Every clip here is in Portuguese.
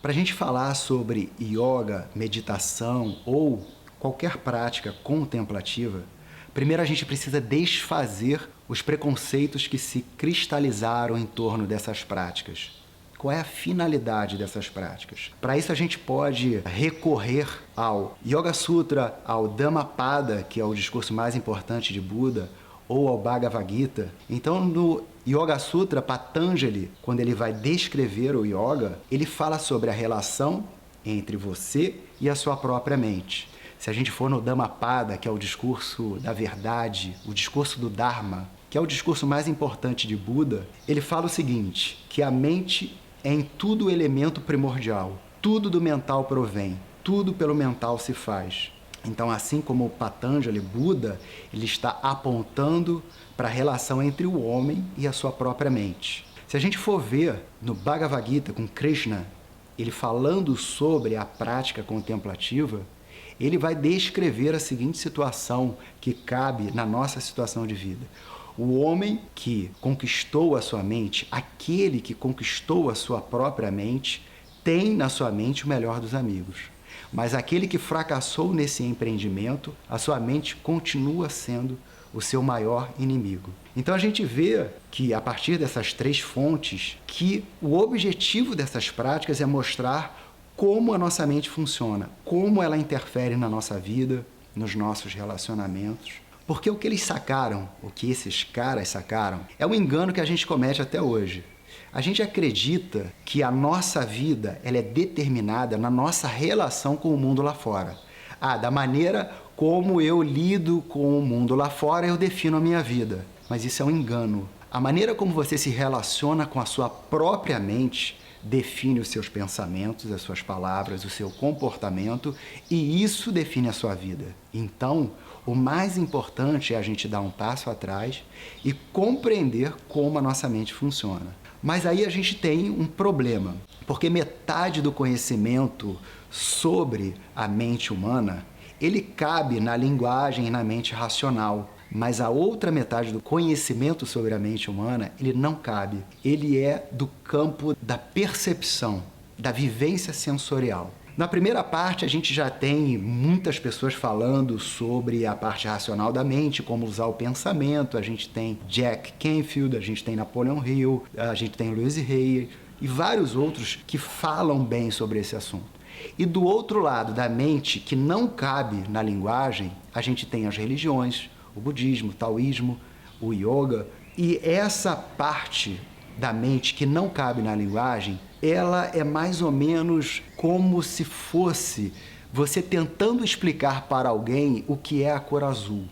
Para a gente falar sobre yoga, meditação ou qualquer prática contemplativa, primeiro a gente precisa desfazer os preconceitos que se cristalizaram em torno dessas práticas. Qual é a finalidade dessas práticas? Para isso a gente pode recorrer ao Yoga Sutra, ao Dhammapada, que é o discurso mais importante de Buda, ou ao Bhagavad Gita. Então, no Yoga Sutra, Patanjali, quando ele vai descrever o yoga, ele fala sobre a relação entre você e a sua própria mente. Se a gente for no Dhammapada, que é o discurso da verdade, o discurso do Dharma, que é o discurso mais importante de Buda, ele fala o seguinte, que a mente é em tudo elemento primordial, tudo do mental provém, tudo pelo mental se faz. Então, assim como o Patanjali, Buda, ele está apontando para a relação entre o homem e a sua própria mente. Se a gente for ver no Bhagavad Gita com Krishna, ele falando sobre a prática contemplativa, ele vai descrever a seguinte situação que cabe na nossa situação de vida. O homem que conquistou a sua mente, aquele que conquistou a sua própria mente, tem na sua mente o melhor dos amigos. Mas aquele que fracassou nesse empreendimento, a sua mente continua sendo o seu maior inimigo. Então a gente vê que, a partir dessas três fontes, que o objetivo dessas práticas é mostrar como a nossa mente funciona, como ela interfere na nossa vida, nos nossos relacionamentos. Porque o que eles sacaram, o que esses caras sacaram, é um engano que a gente comete até hoje. A gente acredita que a nossa vida ela é determinada na nossa relação com o mundo lá fora. Da maneira como eu lido com o mundo lá fora, eu defino a minha vida. Mas isso é um engano. A maneira como você se relaciona com a sua própria mente define os seus pensamentos, as suas palavras, o seu comportamento, e isso define a sua vida. Então, o mais importante é a gente dar um passo atrás e compreender como a nossa mente funciona. Mas aí a gente tem um problema, porque metade do conhecimento sobre a mente humana, ele cabe na linguagem e na mente racional. Mas a outra metade do conhecimento sobre a mente humana, ele não cabe. Ele é do campo da percepção, da vivência sensorial. Na primeira parte, a gente já tem muitas pessoas falando sobre a parte racional da mente, como usar o pensamento. A gente tem Jack Canfield, a gente tem Napoleon Hill, a gente tem Louise Hay e vários outros que falam bem sobre esse assunto. E do outro lado da mente, que não cabe na linguagem, a gente tem as religiões, o budismo, o taoísmo, o yoga. E essa parte da mente que não cabe na linguagem, ela é mais ou menos como se fosse você tentando explicar para alguém o que é a cor azul,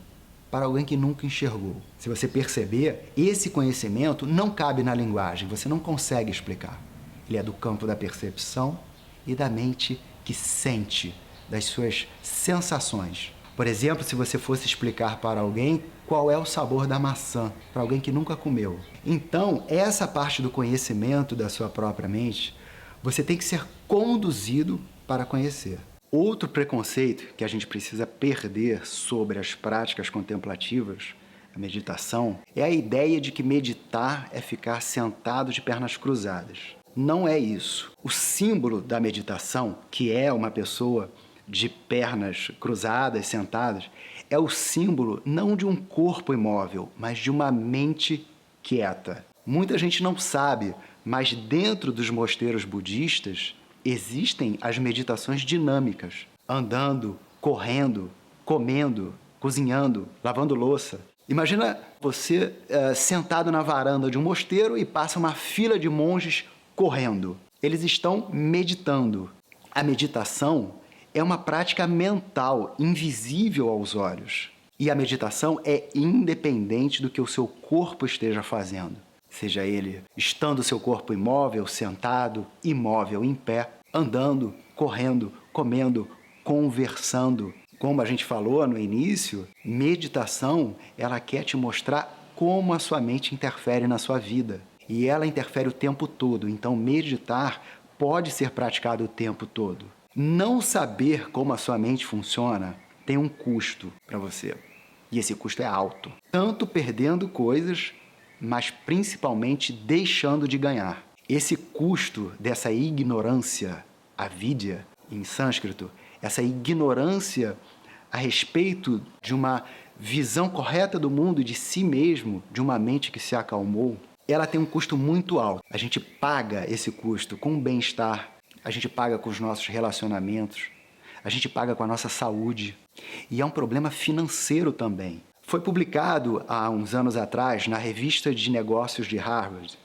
para alguém que nunca enxergou. Se você perceber, esse conhecimento não cabe na linguagem, você não consegue explicar. Ele é do campo da percepção e da mente que sente, das suas sensações. Por exemplo, se você fosse explicar para alguém qual é o sabor da maçã, para alguém que nunca comeu. Então, essa parte do conhecimento da sua própria mente, você tem que ser conduzido para conhecer. Outro preconceito que a gente precisa perder sobre as práticas contemplativas, a meditação, é a ideia de que meditar é ficar sentado de pernas cruzadas. Não é isso. O símbolo da meditação, que é uma pessoa de pernas cruzadas, sentadas, é o símbolo não de um corpo imóvel, mas de uma mente quieta. Muita gente não sabe, mas dentro dos mosteiros budistas existem as meditações dinâmicas, andando, correndo, comendo, cozinhando, lavando louça. Imagina você sentado na varanda de um mosteiro e passa uma fila de monges correndo. Eles estão meditando. A meditação é uma prática mental, invisível aos olhos. E a meditação é independente do que o seu corpo esteja fazendo. Seja ele estando seu corpo imóvel, sentado, imóvel, em pé, andando, correndo, comendo, conversando. Como a gente falou no início, meditação, ela quer te mostrar como a sua mente interfere na sua vida. E ela interfere o tempo todo. Então, meditar pode ser praticado o tempo todo. Não saber como a sua mente funciona tem um custo para você. E esse custo é alto. Tanto perdendo coisas, mas principalmente deixando de ganhar. Esse custo dessa ignorância avidya em sânscrito, essa ignorância a respeito de uma visão correta do mundo e de si mesmo, de uma mente que se acalmou, ela tem um custo muito alto. A gente paga esse custo com o bem-estar, a gente paga com os nossos relacionamentos, a gente paga com a nossa saúde. E é um problema financeiro também. Foi publicado há uns anos atrás na revista de negócios de Harvard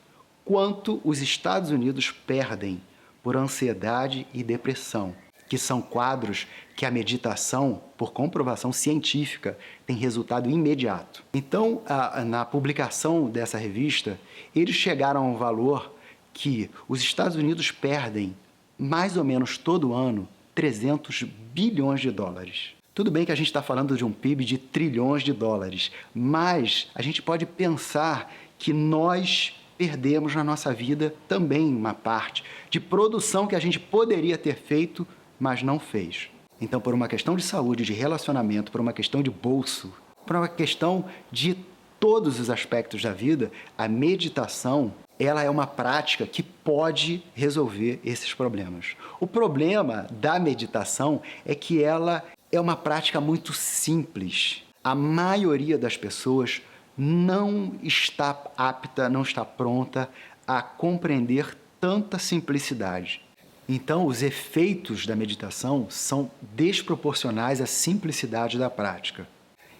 quanto os Estados Unidos perdem por ansiedade e depressão, que são quadros que a meditação, por comprovação científica, tem resultado imediato. Então, na publicação dessa revista, eles chegaram a um valor que os Estados Unidos perdem, mais ou menos todo ano, 300 bilhões de dólares. Tudo bem que a gente está falando de um PIB de trilhões de dólares, mas a gente pode pensar que nós perdemos na nossa vida também uma parte de produção que a gente poderia ter feito, mas não fez. Então, por uma questão de saúde, de relacionamento, por uma questão de bolso, por uma questão de todos os aspectos da vida, a meditação, ela é uma prática que pode resolver esses problemas. O problema da meditação é que ela é uma prática muito simples. A maioria das pessoas não está apta, não está pronta a compreender tanta simplicidade. Então, os efeitos da meditação são desproporcionais à simplicidade da prática.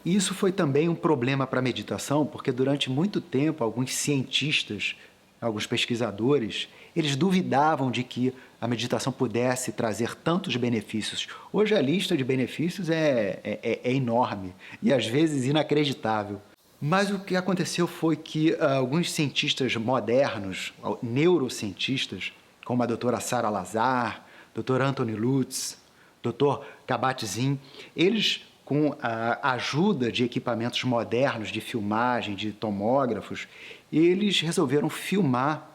E isso foi também um problema para a meditação, porque durante muito tempo alguns cientistas, alguns pesquisadores, eles duvidavam de que a meditação pudesse trazer tantos benefícios. Hoje a lista de benefícios é enorme e às vezes inacreditável. Mas o que aconteceu foi que alguns cientistas modernos, neurocientistas, como a doutora Sara Lazar, doutor Anthony Lutz, doutor Kabat-Zinn, eles, com a ajuda de equipamentos modernos de filmagem, de tomógrafos, eles resolveram filmar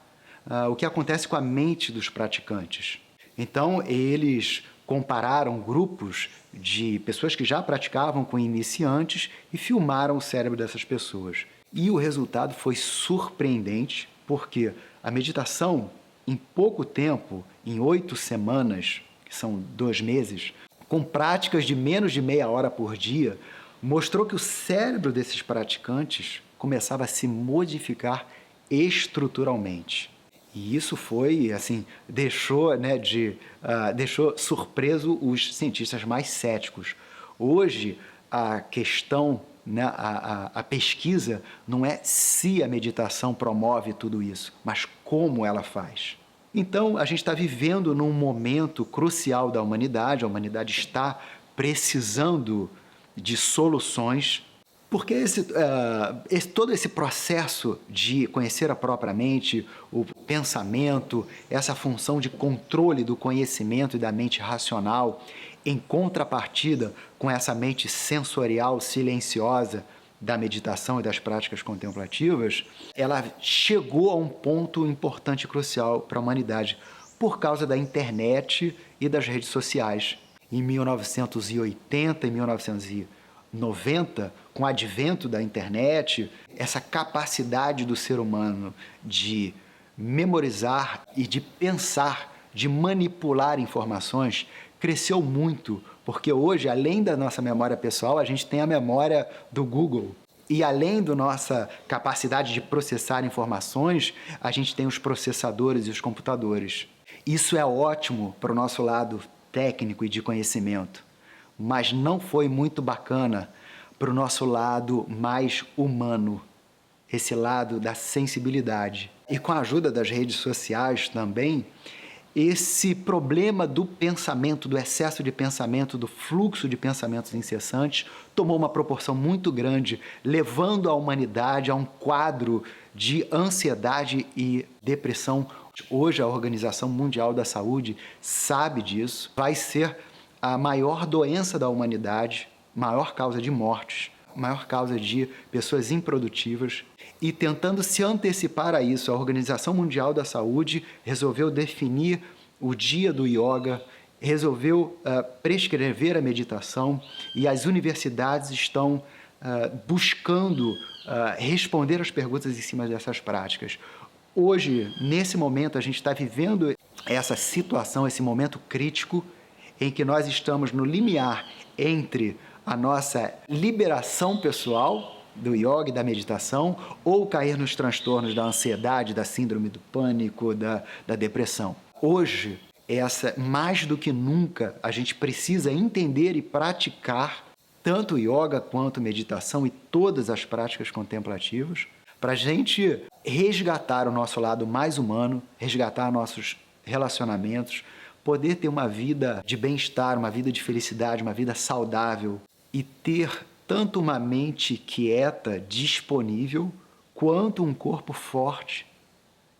o que acontece com a mente dos praticantes. Então, eles compararam grupos de pessoas que já praticavam com iniciantes e filmaram o cérebro dessas pessoas. E o resultado foi surpreendente, porque a meditação, em pouco tempo, em 8 semanas, que são 2 meses, com práticas de menos de meia hora por dia, mostrou que o cérebro desses praticantes começava a se modificar estruturalmente. E isso foi, assim, deixou surpreso os cientistas mais céticos. Hoje, a questão, a pesquisa não é se a meditação promove tudo isso, mas como ela faz. Então, a gente está vivendo num momento crucial da humanidade, a humanidade está precisando de soluções, porque todo esse processo de conhecer a própria mente, o pensamento, essa função de controle do conhecimento e da mente racional, em contrapartida com essa mente sensorial, silenciosa da meditação e das práticas contemplativas, ela chegou a um ponto importante e crucial para a humanidade por causa da internet e das redes sociais. Em 1980 e 1990, com o advento da internet, essa capacidade do ser humano de memorizar e de pensar, de manipular informações, cresceu muito, porque hoje, além da nossa memória pessoal, a gente tem a memória do Google. E além da nossa capacidade de processar informações, a gente tem os processadores e os computadores. Isso é ótimo para o nosso lado técnico e de conhecimento, mas não foi muito bacana para o nosso lado mais humano, esse lado da sensibilidade. E com a ajuda das redes sociais também, esse problema do pensamento, do excesso de pensamento, do fluxo de pensamentos incessantes, tomou uma proporção muito grande, levando a humanidade a um quadro de ansiedade e depressão. Hoje, a Organização Mundial da Saúde sabe disso, vai ser a maior doença da humanidade, maior causa de mortes, maior causa de pessoas improdutivas. E tentando se antecipar a isso, a Organização Mundial da Saúde resolveu definir o dia do yoga, resolveu prescrever a meditação, e as universidades estão buscando responder às perguntas em cima dessas práticas. Hoje, nesse momento, a gente está vivendo essa situação, esse momento crítico em que nós estamos no limiar entre a nossa liberação pessoal do yoga e da meditação ou cair nos transtornos da ansiedade, da síndrome do pânico, da depressão. Hoje, mais do que nunca, a gente precisa entender e praticar tanto yoga quanto meditação e todas as práticas contemplativas para a gente resgatar o nosso lado mais humano, resgatar nossos relacionamentos, poder ter uma vida de bem-estar, uma vida de felicidade, uma vida saudável e ter tanto uma mente quieta, disponível, quanto um corpo forte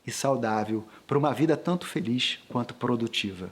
e saudável para uma vida tanto feliz quanto produtiva.